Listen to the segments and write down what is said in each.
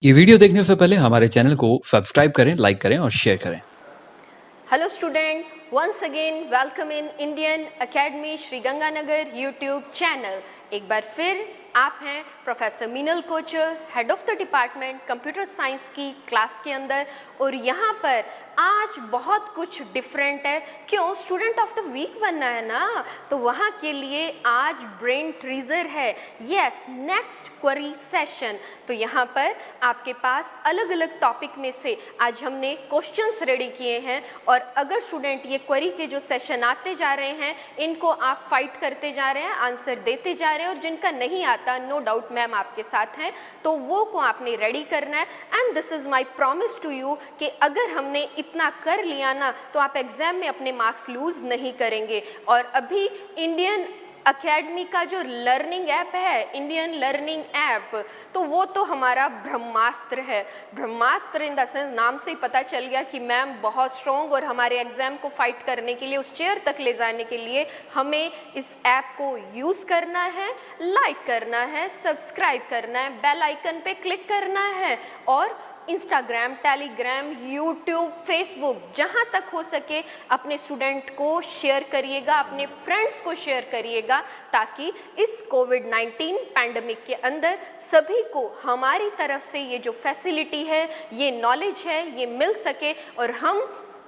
ये वीडियो देखने से पहले हमारे चैनल को सब्सक्राइब करें, लाइक करें और शेयर करें। Hello student, once again welcome in Indian Academy Shri Ganganagar YouTube channel। एक बार फिर आप हैं professor Meenal Kochar, head of the department computer science की क्लास के अंदर। और यहाँ पर आज बहुत कुछ डिफरेंट है। क्यों? स्टूडेंट ऑफ द वीक बनना है ना, तो वहाँ के लिए आज ब्रेन ट्रीजर है। Yes, next query session. तो यहाँ पर आपके पास अलग अलग टॉपिक में से आज हमने क्वेश्चंस रेडी किए हैं। और अगर स्टूडेंट ये क्वेरी के जो सेशन आते जा रहे हैं इनको आप फाइट करते जा रहे हैं, आंसर देते जा रहे हैं, और जिनका नहीं आता नो डाउट मैम आपके साथ हैं, तो वो को आपने रेडी करना है। And this is my promise to you कि अगर हमने इतना कर लिया ना तो आप एग्जाम में अपने मार्क्स लूज नहीं करेंगे। और अभी इंडियन अकेडमी का जो लर्निंग ऐप है, इंडियन लर्निंग ऐप, तो वो तो हमारा ब्रह्मास्त्र है। ब्रह्मास्त्र इन द सेंस, नाम से ही पता चल गया कि मैम बहुत स्ट्रॉन्ग, और हमारे एग्जाम को फाइट करने के लिए, उस चेयर तक ले जाने के लिए हमें इस ऐप को यूज़ करना है, लाइक करना है, सब्सक्राइब करना है, बेल आइकन पे क्लिक करना है, और इंस्टाग्राम, टेलीग्राम, यूट्यूब, फेसबुक, जहाँ तक हो सके अपने स्टूडेंट को शेयर करिएगा, अपने फ्रेंड्स को शेयर करिएगा, ताकि इस कोविड-19 पैंडमिक के अंदर सभी को हमारी तरफ से ये जो फैसिलिटी है, ये नॉलेज है, ये मिल सके और हम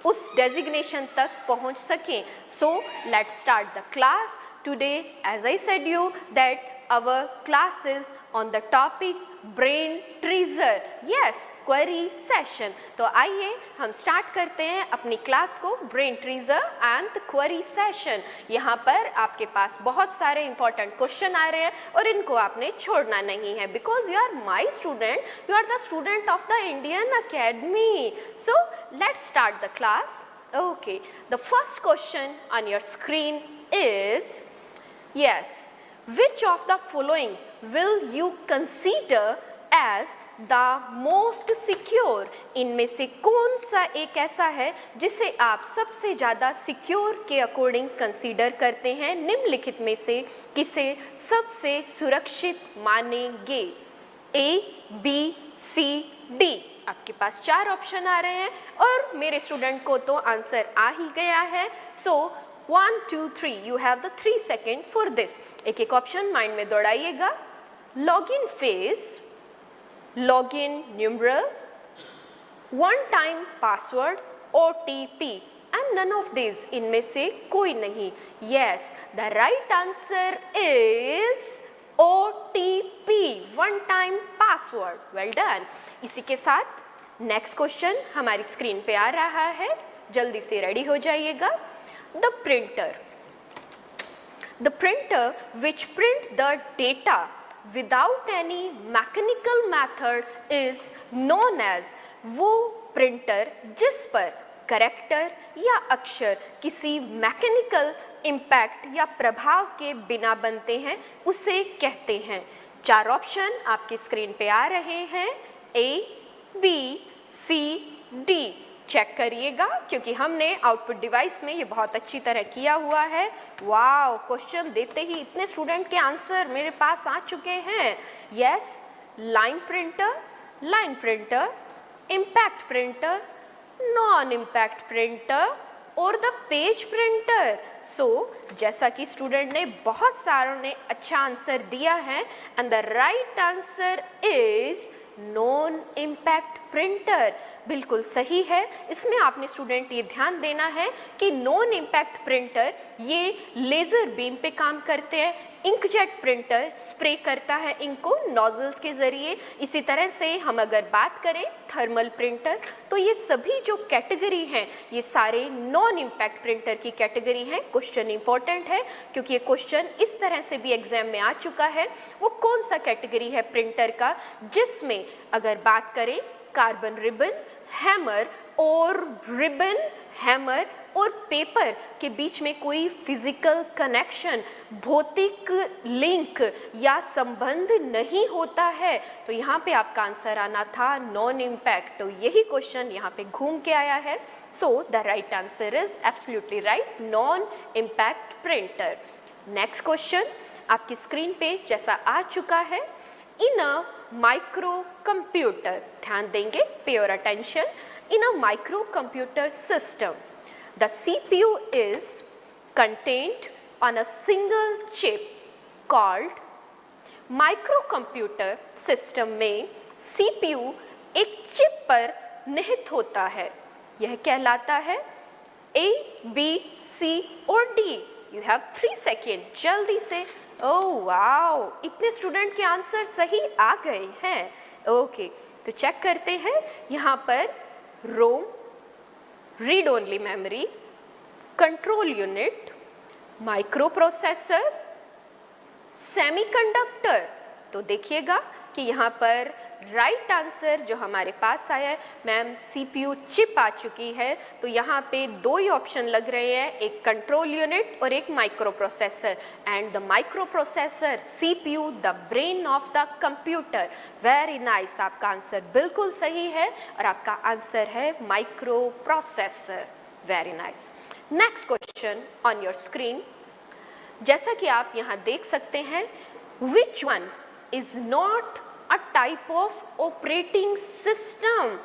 उस डेजिग्नेशन तक पहुंच सकें। So let's start the class today. As I said you that our class is on the topic brain treasure, yes, query session। तो आइए हम स्टार्ट करते हैं अपनी क्लास को, brain treasure and the query session. यहाँ पर आपके पास बहुत सारे इंपॉर्टेंट क्वेश्चन आ रहे हैं और इनको आपने छोड़ना नहीं है, because you are my student, you are the student of the Indian Academy. So let's start the class. Okay, the first question on your screen is, yes, which of the following will you consider as the most secure? इनमें से कौन सा एक ऐसा है जिसे आप सबसे ज़्यादा सिक्योर के अकॉर्डिंग कंसीडर करते हैं? निम्नलिखित में से किसे सबसे सुरक्षित मानेंगे? A, B, C, D। आपके पास 4 ऑप्शन आ रहे हैं और मेरे स्टूडेंट को तो आंसर आ ही गया है। So 1, 2, 3, you have the 3 second for this। एक एक ऑप्शन माइंड में दौड़ाइएगा। Login phase, login numeral, one time password, OTP, and none of this, इनमें से कोई नहीं। Yes, the right answer is OTP, one time password. Well done. इसी के साथ नेक्स्ट क्वेश्चन हमारी स्क्रीन पे आ रहा है, जल्दी से रेडी हो जाइएगा। The printer which print the data without any mechanical method is known as, वो प्रिंटर जिस पर कैरेक्टर या अक्षर किसी मैकेनिकल इम्पैक्ट या प्रभाव के बिना बनते हैं, उसे कहते हैं। 4 ऑप्शन आपकी स्क्रीन पे आ रहे हैं, A, B, C, D। Check करिएगा क्योंकि हमने आउटपुट डिवाइस में ये बहुत अच्छी तरह किया हुआ है। वाओ, क्वेश्चन देते ही इतने स्टूडेंट के आंसर मेरे पास आ चुके हैं। Yes, line printer, impact printer, non impact printer और द पेज प्रिंटर। सो जैसा कि स्टूडेंट ने बहुत सारों ने अच्छा आंसर दिया है, and the right answer is non impact printer. बिल्कुल सही है। इसमें आपने स्टूडेंट ये ध्यान देना है कि नॉन इम्पैक्ट प्रिंटर ये लेज़र बीम पे काम करते हैं, इंकजेट प्रिंटर स्प्रे करता है इंक को नोजल्स के ज़रिए। इसी तरह से हम अगर बात करें थर्मल प्रिंटर, तो ये सभी जो कैटेगरी हैं ये सारे नॉन इम्पैक्ट प्रिंटर की कैटेगरी हैं। क्वेश्चन इंपॉर्टेंट है क्योंकि ये क्वेश्चन इस तरह से भी एग्जाम में आ चुका है। वो कौन सा कैटेगरी है प्रिंटर का जिसमें अगर बात करें कार्बन रिबन, हैमर और रिबन, हैमर और पेपर के बीच में कोई फिजिकल कनेक्शन, भौतिक लिंक या संबंध नहीं होता है, तो यहाँ पे आपका आंसर आना था नॉन इम्पैक्ट। तो यही क्वेश्चन यहाँ पे घूम के आया है। सो the right answer is absolutely right, non impact printer. Next question आपकी स्क्रीन पे जैसा आ चुका है, इन अ माइक्रो कंप्यूटर, ध्यान देंगे, पे your attention, in a micro computer system the CPU is contained on a single chip called micro computer system में CPU एक चिप पर निहित होता है, यह कहलाता है A, B, C और D। यू हैव 3 सेकेंड, जल्दी से। ओह वाओ, इतने स्टूडेंट के आंसर सही आ गए हैं। ओके, तो चेक करते हैं यहाँ पर ROM, read only memory, control unit, micro processor, semiconductor. तो देखिएगा कि यहाँ पर राइट आंसर जो हमारे पास आया है, मैम CPU चिप आ चुकी है, तो यहाँ पे 2 ही ऑप्शन लग रहे हैं, एक कंट्रोल यूनिट और एक micro processor. And the micro processor CPU the brain of the computer. Very nice, आपका आंसर बिल्कुल सही है और आपका आंसर है micro processor. Very nice. Next question on your screen, जैसा कि आप यहाँ देख सकते हैं, which one is not a type of operating system.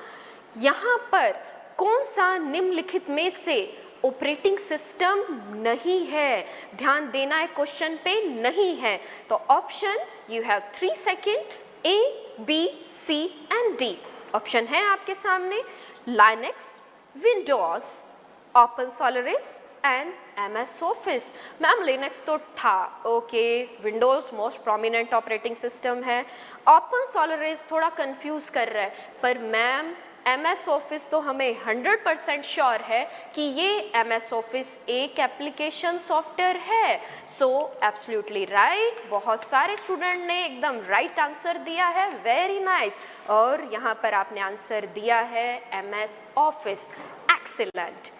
यहाँ पर कौन सा निम्नलिखित में से ऑपरेटिंग सिस्टम नहीं है? ध्यान देना है, क्वेश्चन पे नहीं है। तो option you have 3 second, A, B, C and D। Option है आपके सामने Linux, Windows, open Solaris and MS office. Ma'am Linux तो था, okay, Windows most prominent operating system है, ओपन सोलारिस थोड़ा कंफ्यूज कर रहा है, पर मैम MS ऑफिस तो हमें 100% श्योर है कि ये MS ऑफिस एक एप्लीकेशन सॉफ्टवेयर है। सो एब्सोल्युटली राइट, बहुत सारे स्टूडेंट ने एकदम राइट आंसर दिया है। Very nice. और यहाँ पर आपने आंसर दिया है MS office. Excellent.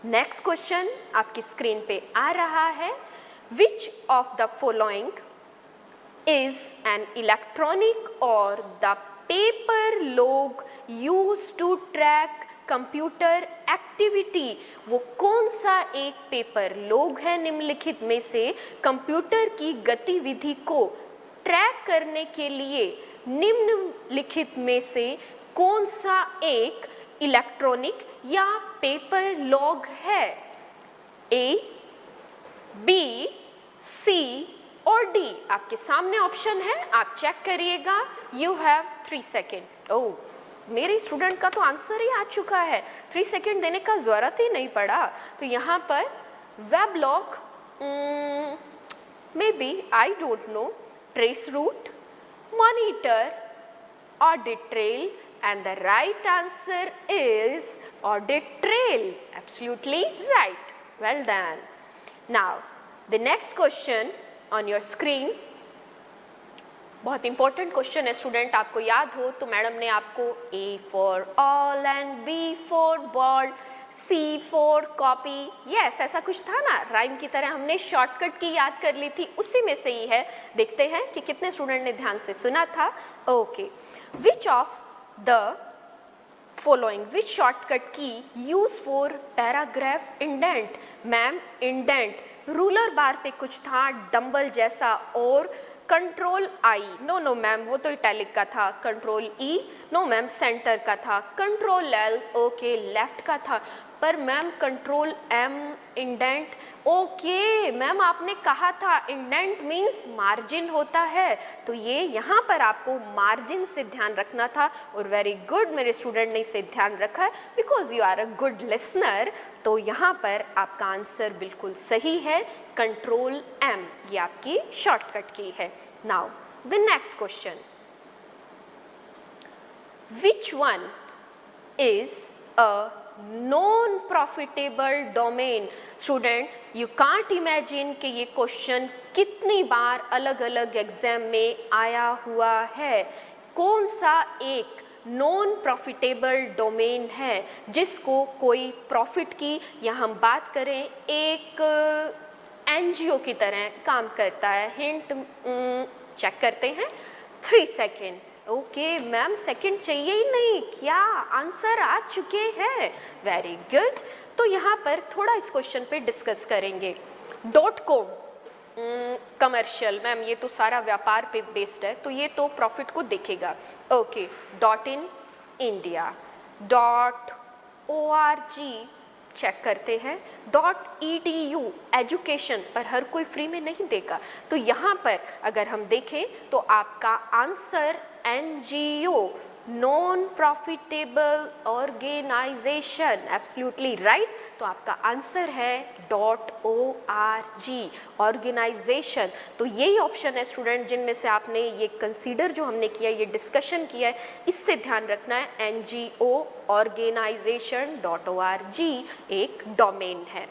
Next question आपकी स्क्रीन पे आ रहा है, which of the following is an electronic और the paper log used to track computer activity. वो कौन सा एक पेपर लॉग है निम्नलिखित में से कंप्यूटर की गतिविधि को ट्रैक करने के लिए निम्नलिखित में से कौन सा एक इलेक्ट्रॉनिक या पेपर लॉग है? A, B, C और D। आपके सामने ऑप्शन है, आप चेक करिएगा। You have 3 second. ओह, मेरे स्टूडेंट का तो आंसर ही आ चुका है, 3 सेकेंड देने का ज़रूरत ही नहीं पड़ा। तो यहाँ पर web log, maybe, I don't know, trace route, monitor, audit trail, and the right answer is audit trail. Absolutely right. Well done. Now the next question on your screen, बहुत important question है student, आपको याद हो तो madam ने आपको A for all and B for ball, C for copy, yes ऐसा कुछ था ना, राइम की तरह हमने शॉर्टकट की याद कर ली थी, उसी में से ही है। देखते हैं कि कितने स्टूडेंट ने ध्यान से सुना था। Okay, which of the following, which shortcut key used for paragraph indent? Ma'am indent ruler bar पे कुछ था डंबल जैसा, और कंट्रोल I, नो मैम वो तो इटैलिक का था, control E, no ma'am centre का था, कंट्रोल L, ओके लेफ्ट का था, पर ma'am control M indent. Okay ma'am, आपने कहा था इंडेंट मीन्स मार्जिन होता है, तो ये यहाँ पर आपको मार्जिन से ध्यान रखना था। और वेरी गुड, मेरे स्टूडेंट ने इसे ध्यान रखा है, because you are a good listener. तो यहाँ पर आपका आंसर बिल्कुल सही है, कंट्रोल M, ये आपकी शॉर्टकट की है। Now the next question, which one is a non profitable domain? Student you can't imagine कि ये क्वेश्चन कितनी बार अलग अलग एग्जाम में आया हुआ है। कौन सा एक नॉन प्रॉफिटेबल डोमेन है जिसको कोई प्रॉफिट की, या हम बात करें एक NGO की तरह काम करता है? हिंट चेक करते हैं, 3 सेकेंड। ओके मैम, सेकंड चाहिए ही नहीं, क्या आंसर आ चुके हैं? Very good. तो यहाँ पर थोड़ा इस क्वेश्चन पे डिस्कस करेंगे। .com कमर्शियल मैम, ये तो सारा व्यापार पे बेस्ड है, तो ये तो प्रॉफिट को देखेगा। Okay, dot in India, dot ORG check करते हैं, डॉट EDU एजुकेशन, पर हर कोई फ्री में नहीं देगा, तो यहाँ पर अगर हम देखें तो आपका answer NGO, non profitable organisation, absolutely right. तो आपका आंसर है .org ऑर्गेनाइजेशन। तो यही ऑप्शन है स्टूडेंट जिनमें से आपने ये कंसीडर जो हमने किया, ये डिस्कशन किया है, इससे ध्यान रखना है NGO ऑर्गेनाइजेशन .org एक डोमेन है।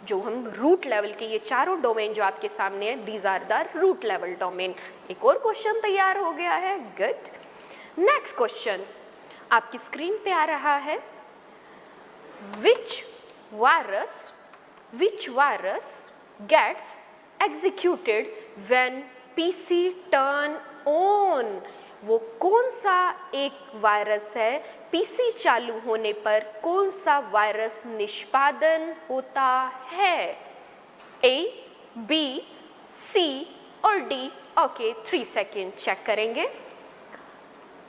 जो हम रूट लेवल के, ये चारों डोमेन जो आपके सामने है, these are the root level domain. एक और क्वेश्चन तैयार हो गया है, गुड। नेक्स्ट क्वेश्चन आपकी स्क्रीन पे आ रहा है, which virus gets executed when PC turn on. वो कौन सा एक वायरस है, PC चालू होने पर कौन सा वायरस निष्पादन होता है? A, B, C और D। ओके, 3 सेकेंड चेक करेंगे।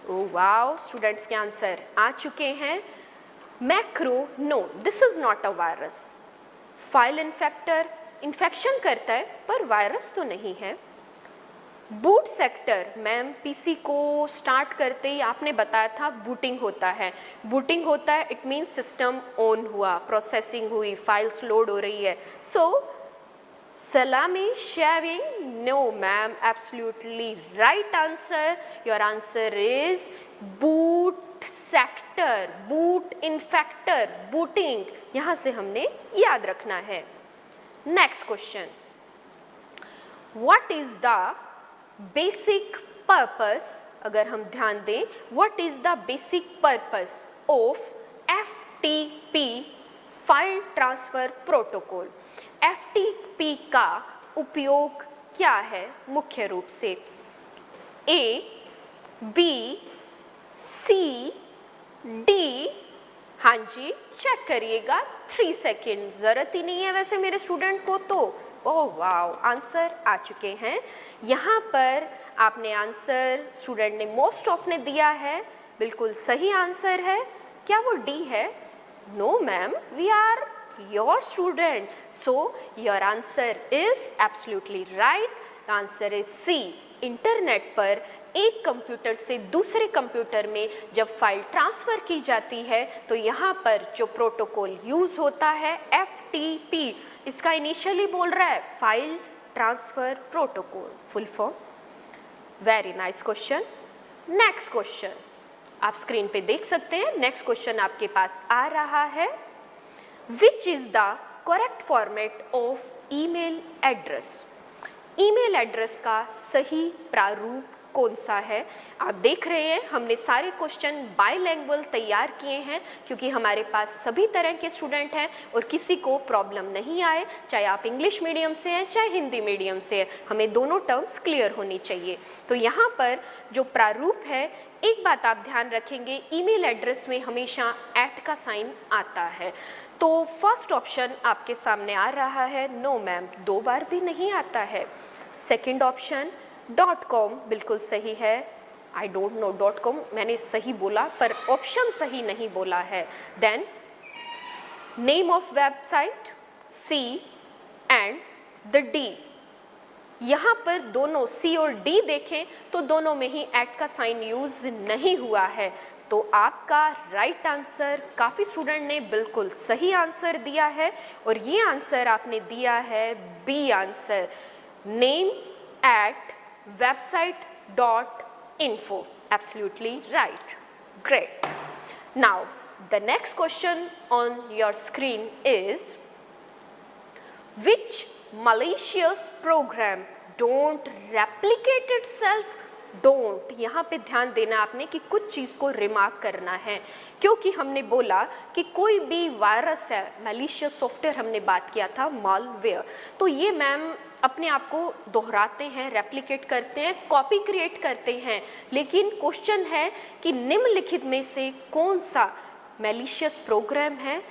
ओह वाओ, स्टूडेंट्स के आंसर आ चुके हैं। Macro, no this is not a virus. File infector, infection करता है पर वायरस तो नहीं है। बूट सेक्टर, मैम PC को स्टार्ट करते ही आपने बताया था बूटिंग होता है। बूटिंग होता है इट मीन्स सिस्टम ऑन हुआ, प्रोसेसिंग हुई, फाइल्स लोड हो रही है। सो salami shaving, no ma'am, absolutely right answer. Your answer is boot sector, boot infector, booting, यहाँ से हमने याद रखना है। Next question, what is the basic purpose, अगर हम ध्यान दें, what is the basic purpose of FTP file transfer protocol? FTP का उपयोग क्या है मुख्य रूप से? A, B, C, D। हाँ जी, चेक करिएगा, 3 सेकेंड, ज़रूरत ही नहीं है वैसे मेरे स्टूडेंट को तो। ओह वाओ, आंसर आ चुके हैं। यहाँ पर आपने आंसर, स्टूडेंट ने मोस्ट ऑफ ने दिया है, बिल्कुल सही आंसर है। क्या वो D है? No ma'am, we are your student, so your answer is absolutely right. The answer is C। Internet पर एक कंप्यूटर से दूसरे कंप्यूटर में जब फाइल ट्रांसफ़र की जाती है तो यहाँ पर जो प्रोटोकॉल यूज़ होता है FTP, इसका इनिशियली बोल रहा है file transfer protocol, full form. Very nice question. Next question आप स्क्रीन पे देख सकते हैं। नेक्स्ट क्वेश्चन आपके पास आ रहा है, Which is the correct format of email address? Email address का सही प्रारूप कौन सा है? आप देख रहे हैं हमने सारे क्वेश्चन बाइलैंग्वेज तैयार किए हैं क्योंकि हमारे पास सभी तरह के स्टूडेंट हैं और किसी को प्रॉब्लम नहीं आए, चाहे आप इंग्लिश मीडियम से हैं चाहे हिंदी मीडियम से हैं, हमें दोनों टर्म्स क्लियर होनी चाहिए। तो यहाँ पर जो प्रारूप है, एक बात आप ध्यान रखेंगे, ईमेल एड्रेस में हमेशा @ का साइन आता है। तो फर्स्ट ऑप्शन आपके सामने आ रहा है, नो मैम, 2 बार भी नहीं आता है। सेकंड ऑप्शन .com बिल्कुल सही है। आई डोंट नो .com मैंने सही बोला पर ऑप्शन सही नहीं बोला है। Then name of website C and the D, यहाँ पर दोनों C और D देखें तो दोनों में ही @ का साइन यूज नहीं हुआ है। तो आपका राइट आंसर, काफ़ी स्टूडेंट ने बिल्कुल सही आंसर दिया है और ये आंसर आपने दिया है B answer, name @ website.info, absolutely right, great. Now the next question on your screen is, which malicious program don't replicate itself? Don't, यहाँ पे ध्यान देना आपने कि कुछ चीज़ को रिमार्क करना है, क्योंकि हमने बोला कि कोई भी वायरस है, मैलिशियस सॉफ्टवेयर हमने बात किया था, मालवेयर, तो ये मैम अपने आप को दोहराते हैं, रेप्लिकेट करते हैं, कॉपी क्रिएट करते हैं। लेकिन क्वेश्चन है कि निम्नलिखित में से कौन सा मैलिशियस प्रोग्राम है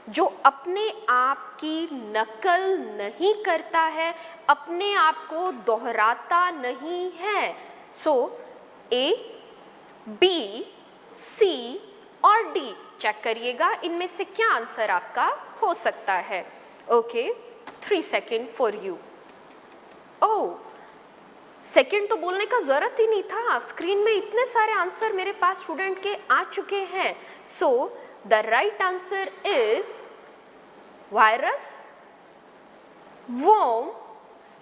जो अपने आप की नकल नहीं करता है, अपने आप को दोहराता नहीं है। सो ए, बी, सी और डी चेक करिएगा, इनमें से क्या आंसर आपका हो सकता है। Okay, 3 second for you. Oh, second तो बोलने का जरूरत ही नहीं था, स्क्रीन में इतने सारे आंसर मेरे पास स्टूडेंट के आ चुके हैं। सो the right answer is virus, worm.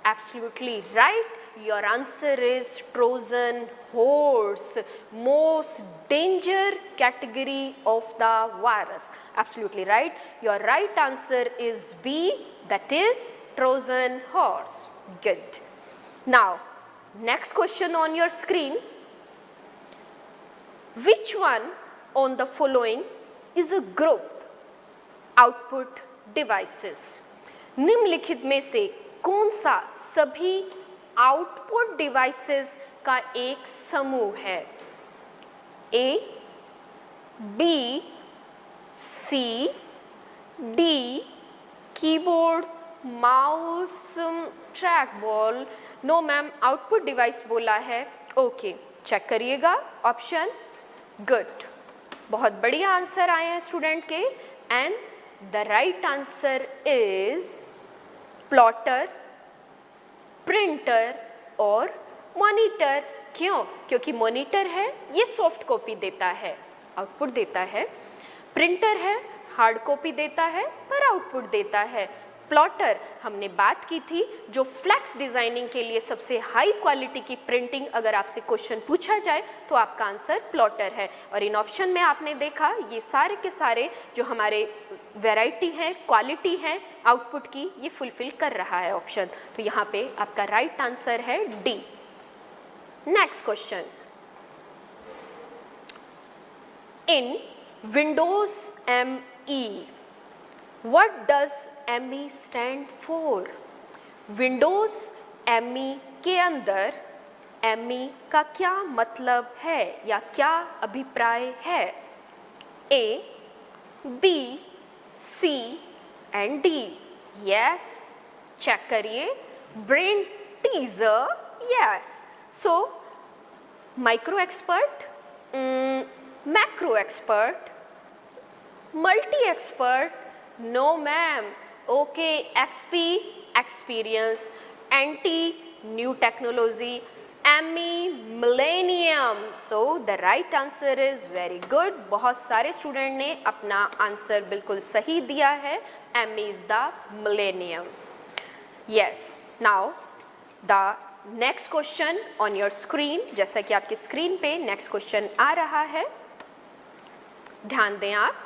Absolutely right. Your answer is Trojan horse, most danger category of the virus. Absolutely right. Your right answer is B, that is Trojan horse. Good. Now, next question on your screen. Which one on the following is a group output devices? निम्नलिखित में से कौन सा सभी output devices का एक समूह है? A, B, C, D, keyboard, mouse, trackball. No ma'am, output device बोला है। ओके, चेक करिएगा ऑप्शन। गुड, बहुत बढ़िया आंसर आए हैं स्टूडेंट के। And the right answer is plotter, printer और मॉनिटर। क्यों? क्योंकि मॉनिटर है ये सॉफ्ट कॉपी देता है, आउटपुट देता है। प्रिंटर है हार्ड कॉपी देता है पर आउटपुट देता है। प्लॉटर हमने बात की थी, जो फ्लैक्स डिजाइनिंग के लिए सबसे हाई क्वालिटी की प्रिंटिंग, अगर आपसे क्वेश्चन पूछा जाए तो आपका आंसर प्लॉटर है। और इन ऑप्शन में आपने देखा ये सारे के सारे जो हमारे वैरायटी है, क्वालिटी है आउटपुट की, ये फुलफिल कर रहा है ऑप्शन। तो यहाँ पे आपका राइट आंसर है D. Next question, in Windows ME what does ME stand for? Windows ME के अंदर ME का क्या मतलब है या क्या अभिप्राय है? A, B, C and D. Yes, check करिए। Brain teaser, yes. So micro expert, macro expert, multi expert, no ma'am. Okay, XP experience, anti new technology, ME millennium. So the right answer is very good. बहुत सारे student ने अपना answer बिल्कुल सही दिया है। ME is the millennium. Yes, now the next question on your screen. जैसा कि आपकी स्क्रीन पे नेक्स्ट क्वेश्चन आ रहा है, ध्यान दें आप।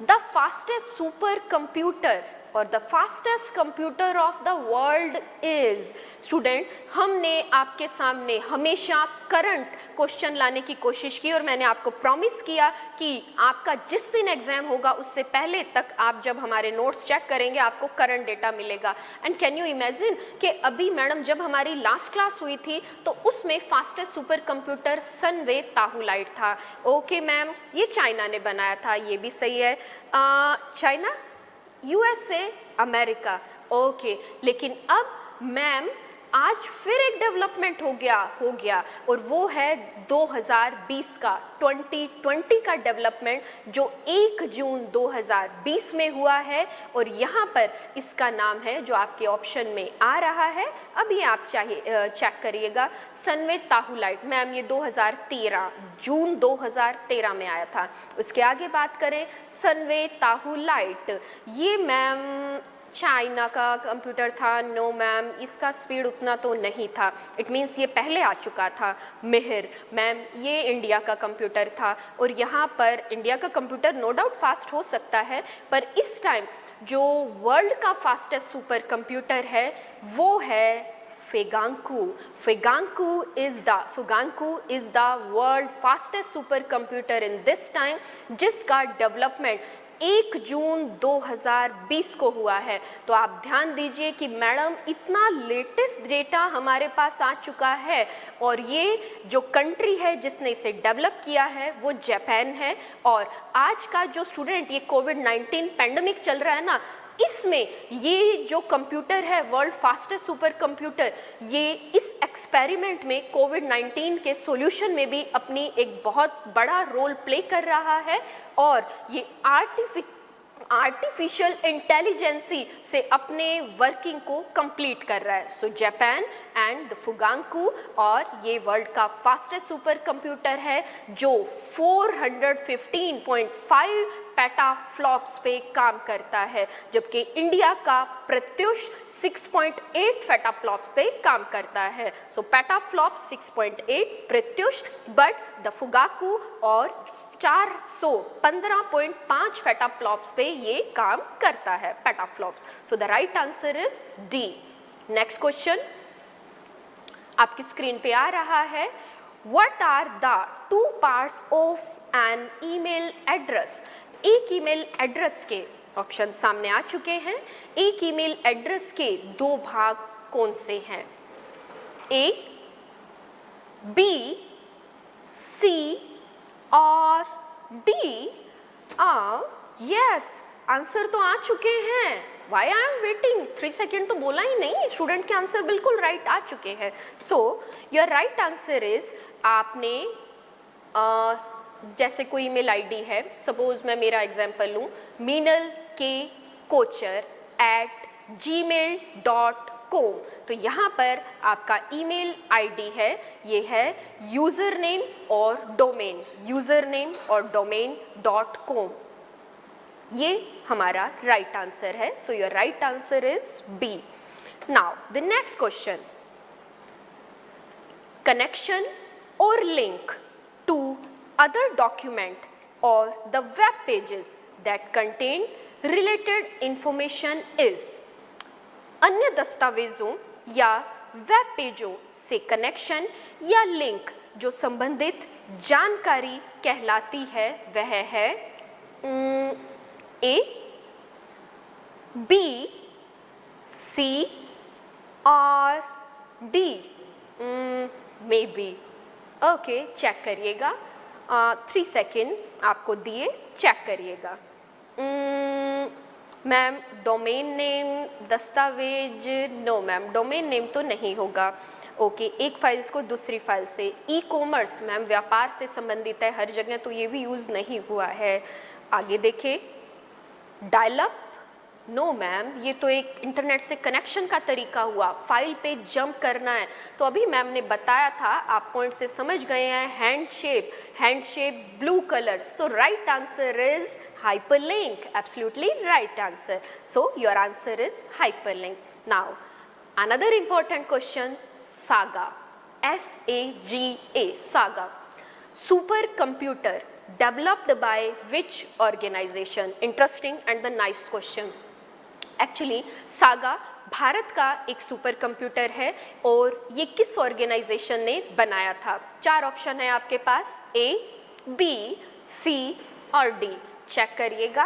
The fastest supercomputer और the fastest computer of the world is, student हमने आपके सामने हमेशा करंट क्वेश्चन लाने की कोशिश की और मैंने आपको प्रॉमिस किया कि आपका जिस दिन एग्जाम होगा उससे पहले तक आप जब हमारे नोट्स चेक करेंगे आपको करंट डेटा मिलेगा। एंड कैन यू इमेजिन कि अभी मैडम जब हमारी लास्ट क्लास हुई थी तो उसमें फास्टेस्ट सुपर कंप्यूटर सनवे ताहुलाइट था। ओके मैम, ये चाइना ने बनाया था, ये भी सही है। China, USA, America. ओके, लेकिन अब मैम आज फिर एक डेवलपमेंट हो गया और वो है 2020 का, 2020 का डेवलपमेंट जो 1 जून 2020 में हुआ है। और यहाँ पर इसका नाम है जो आपके ऑप्शन में आ रहा है, अब ये आप चाहिए चेक करिएगा, सनवे ताहुलाइट। मैम ये 2013 जून 2013 में आया था। उसके आगे बात करें सनवे ताहुलाइट, ये मैम चाइना का कंप्यूटर था। नो मैम, इसका स्पीड उतना तो नहीं था, इट मीन्स ये पहले आ चुका था। मिहिर मैम, ये इंडिया का कंप्यूटर था और यहाँ पर इंडिया का कंप्यूटर नो डाउट फास्ट हो सकता है, पर इस टाइम जो वर्ल्ड का फास्टेस्ट सुपर कंप्यूटर है वो है Fugaku. Fugaku is the world fastest supercomputer in this time, जिसका डेवलपमेंट 1 जून 2020 को हुआ है। तो आप ध्यान दीजिए कि मैडम इतना लेटेस्ट डेटा हमारे पास आ चुका है और ये जो कंट्री है जिसने इसे डेवलप किया है वो जापान है। और आज का जो स्टूडेंट, ये कोविड-19 पैंडेमिक चल रहा है ना, इसमें ये जो कंप्यूटर है वर्ल्ड फास्टेस्ट सुपर कंप्यूटर, ये इस एक्सपेरिमेंट में कोविड-19 के सॉल्यूशन में भी अपनी एक बहुत बड़ा रोल प्ले कर रहा है और ये आर्टिफिशियल इंटेलिजेंसी से अपने वर्किंग को कंप्लीट कर रहा है। सो जापान एंड द फुगांकू, और ये वर्ल्ड का फास्टेस्ट सुपर कंप्यूटर है जो 415.5 पेटाफ्लॉप्स पे काम करता है, जबकि इंडिया का प्रत्युष 6.8 पेटाफ्लॉप्स पे काम करता है। So petaflop 6.8 Pratyush, but the Fugaku और 415.5 पेटाफ्लॉप्स पे ये काम करता है, petaflops. So the right answer is D. Next question आपकी स्क्रीन पे आ रहा है। What are the two parts of an email address? एक ईमेल एड्रेस के ऑप्शन सामने आ चुके हैं। एक ईमेल एड्रेस के दो भाग कौन से हैं? ए, बी, सी और डी? यस, आंसर तो आ चुके हैं। Why I am waiting? 3 second तो बोला ही नहीं, स्टूडेंट के आंसर बिल्कुल राइट आ चुके हैं। सो योर राइट आंसर इज, आपने जैसे कोई ईमेल आईडी है, सपोज मैं मेरा एग्जांपल लूँ, minalkkocher@gmail.com, तो यहाँ पर आपका ईमेल आईडी है, ये है यूज़र नेम और डोमेन, यूज़र नेम और domain.com। ये हमारा राइट आंसर है। So your right answer is B. Now the next question, connection और link to other document or the web pages that contain related information is? अन्य दस्तावेजों या web पेजों से कनेक्शन या लिंक जो संबंधित जानकारी कहलाती है वह है ए, बी, सी और D? Maybe. Okay, check करिएगा। 3 सेकेंड आपको दिए, चेक करिएगा। मैम डोमेन नेम दस्तावेज, नो मैम, डोमेन नेम तो नहीं होगा। ओके, एक फाइल को दूसरी फाइल से, ई कॉमर्स मैम व्यापार से संबंधित है हर जगह, तो ये भी यूज़ नहीं हुआ है। आगे देखें, डायल अप, नो मैम, ये तो एक इंटरनेट से कनेक्शन का तरीका हुआ, फाइल पे जंप करना है। तो अभी मैम ने बताया था, आप पॉइंट से समझ गए हैं, hand shape blue colour. So right answer is hyperlink, absolutely right answer. So your answer is hyperlink. Now another important question, saga, SAGA, saga, supercomputer developed by which organization? Interesting and the nice question. Actually saga Bharat का एक super computer है और ये किस organisation ने बनाया था? 4 option है आपके पास, ए, बी, सी और डी। चेक करिएगा।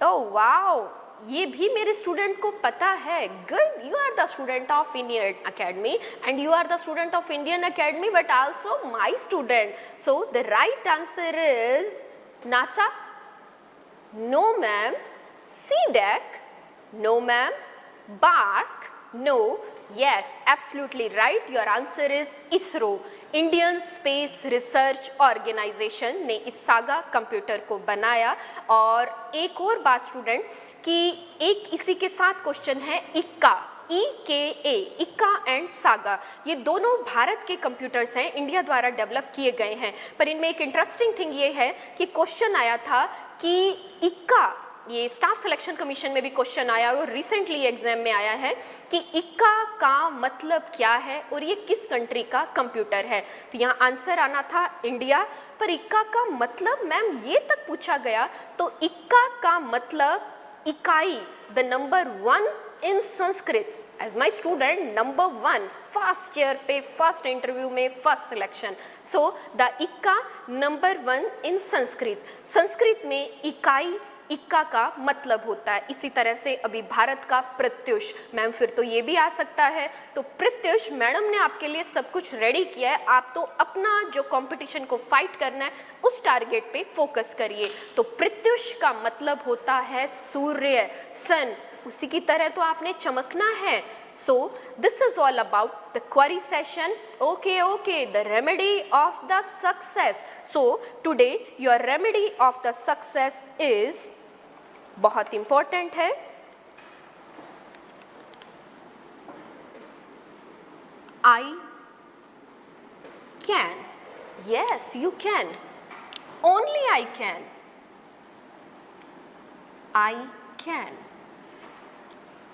ओह वाओ, ये भी मेरे स्टूडेंट को पता है। Good, you are the student of Indian Academy and you are the student of Indian Academy but also my student. So the right answer is NASA, no ma'am, CDEC, no ma'am, BARC, no, yes, absolutely right, your answer is ISRO, Indian Space Research Organisation ने इस saga computer को बनाया। और एक और बात student कि एक इसी के साथ क्वेश्चन है इक्का, EKA, इक्का एंड सागा, ये दोनों भारत के कंप्यूटर्स हैं, इंडिया द्वारा डेवलप किए गए हैं। पर इनमें एक इंटरेस्टिंग थिंग ये है कि क्वेश्चन आया था कि इक्का, ये स्टाफ सिलेक्शन कमीशन में भी क्वेश्चन आया और रिसेंटली एग्जाम में आया है कि इक्का का मतलब क्या है और ये किस कंट्री का कंप्यूटर है। तो यहाँ आंसर आना था इंडिया, पर इक्का का मतलब मैम ये तक पूछा गया, तो इक्का का मतलब इकाई, the number 1 in Sanskrit, as my student number 1 first chair पे, फर्स्ट इंटरव्यू में, first selection. So the ikka number 1 in Sanskrit. Sanskrit में इकाई, इक्का का मतलब होता है. इसी तरह से अभी भारत का प्रत्युष. मैम फिर तो ये भी आ सकता है. तो प्रत्युष मैडम ने आपके लिए सब कुछ रेडी किया है. आप तो अपना जो कंपटीशन को फाइट करना है उस टारगेट पे फोकस करिए. तो प्रत्युष का मतलब होता है सूर्य, सन. उसी की तरह तो आपने चमकना है. So this is all about the query session. Okay, the remedy of the success. So today your remedy of the success is बहुत important है. I can. Yes, you can. Only I can. I can.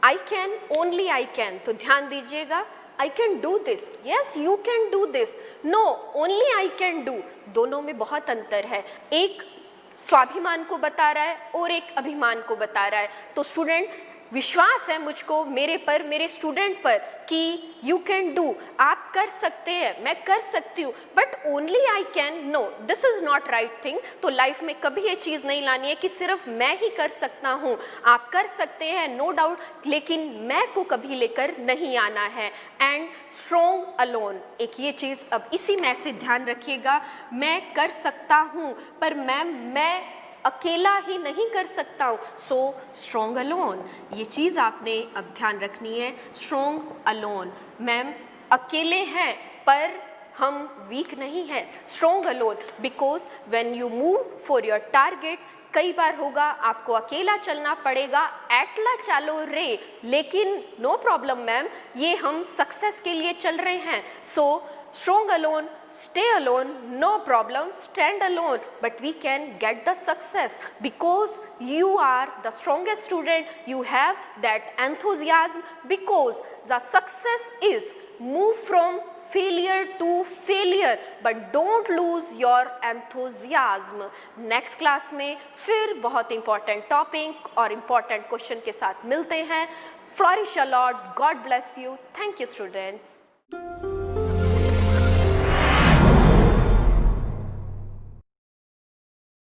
I can, only I can. तो ध्यान दीजिएगा. I can do this. Yes, you can do this. No, only I can do. दोनों में बहुत अंतर है. एक स्वाभिमान को बता रहा है और एक अभिमान को बता रहा है. तो स्टूडेंट, विश्वास है मुझको, मेरे पर, मेरे स्टूडेंट पर, कि यू कैन डू, आप कर सकते हैं, मैं कर सकती हूँ. But only I can, no, this is not right thing. तो लाइफ में कभी ये चीज़ नहीं लानी है कि सिर्फ मैं ही कर सकता हूँ. आप कर सकते हैं, नो डाउट, लेकिन मैं को कभी लेकर नहीं आना है. एंड स्ट्रॉन्ग अलोन, एक ये चीज़ अब इसी में से ध्यान रखिएगा. मैं कर सकता हूँ, पर मैं अकेला ही नहीं कर सकता हूँ. सो स्ट्रॉन्ग अलोन, ये चीज़ आपने अब ध्यान रखनी है. स्ट्रॉन्ग अलोन, मैम अकेले हैं पर हम वीक नहीं हैं. Strong alone, because when you move for your target, कई बार होगा आपको अकेला चलना पड़ेगा. एकला चालो रे, लेकिन नो प्रॉब्लम मैम, ये हम सक्सेस के लिए चल रहे हैं. सो strong alone, stay alone, no problem, stand alone, but we can get the success because you are the strongest student. You have that enthusiasm, because the success is move from failure to failure, but don't lose your enthusiasm. Next class में फिर बहुत important topic और important question के साथ मिलते हैं. Flourish a lot. God bless you. Thank you students.